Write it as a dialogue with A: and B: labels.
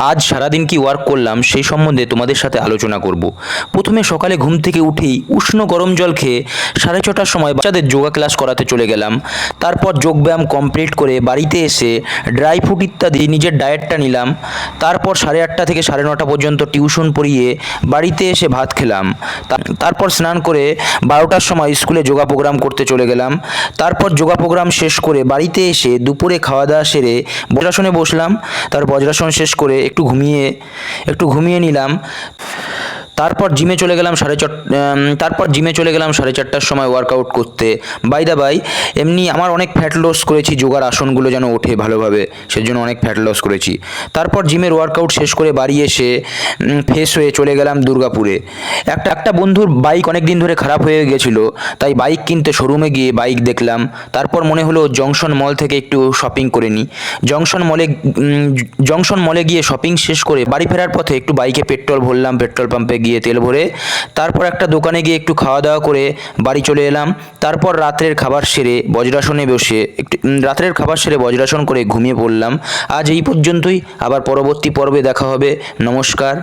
A: আজ সারাদিন কি ওয়ার্ক করলাম সেই সম্বন্ধে তোমাদের সাথে আলোচনা করব। প্রথমে সকালে ঘুম থেকে উঠেই উষ্ণ গরম জল খেয়ে 6:30টার সময় বাচ্চাদের যোগা ক্লাস করাতে চলে গেলাম। তারপর যোগব্যায়াম কমপ্লিট করে বাড়িতে এসে ড্রাই ফ্রুট ইত্যাদি নিজের ডায়েটটা নিলাম। তারপর 8:30 থেকে 9:30 পর্যন্ত টিউশন পড়িয়ে বাড়িতে এসে ভাত খেলাম। তারপর স্নান করে 12টার সময় স্কুলে যোগা প্রোগ্রাম করতে চলে গেলাম। তারপর যোগা প্রোগ্রাম শেষ করে বাড়িতে এসে দুপুরে খাওয়া দাওয়া সেরে বজ্রাসনে বসলাম। তার বজ্রাসন শেষ করে একটু ঘুমিয়ে নিলাম। তারপর জিমে চলে গেলাম 4:30টার সময় ওয়ার্কআউট করতে। বাই দা বাই, এমনি আমার অনেক ফ্যাট লস করেছি, যোগার আসনগুলো যেন ওঠে ভালোভাবে, সেজন্য অনেক ফ্যাট লস করেছি। তারপর জিমের ওয়ার্কআউট শেষ করে বাড়ি এসে ফ্রেশ হয়ে চলে গেলাম দুর্গাপুরে। একটা বন্ধুর বাইক অনেক দিন ধরে খারাপ হয়ে গেছিলো, তাই বাইক কিনতে শোরুমে গিয়ে বাইক দেখলাম। তারপর মনে হলো জংশন মল থেকে একটু শপিং করে নিই। জংশন মলে গিয়ে শপিং শেষ করে বাড়ি ফেরার পথে একটু বাইকে পেট্রোল ভরলাম, পেট্রোল পাম্পে গিয়ে তেল ভরে। তারপর একটা দোকানে গিয়ে একটু খাওয়া দাওয়া করে বাড়ি চলে এলাম। তারপর রাত্রের খাবার সেরে বজ্রাসন করে ঘুমিয়ে পড়লাম। আজ এই পর্যন্তই, আবার পরবর্তী পর্বে দেখা হবে। নমস্কার।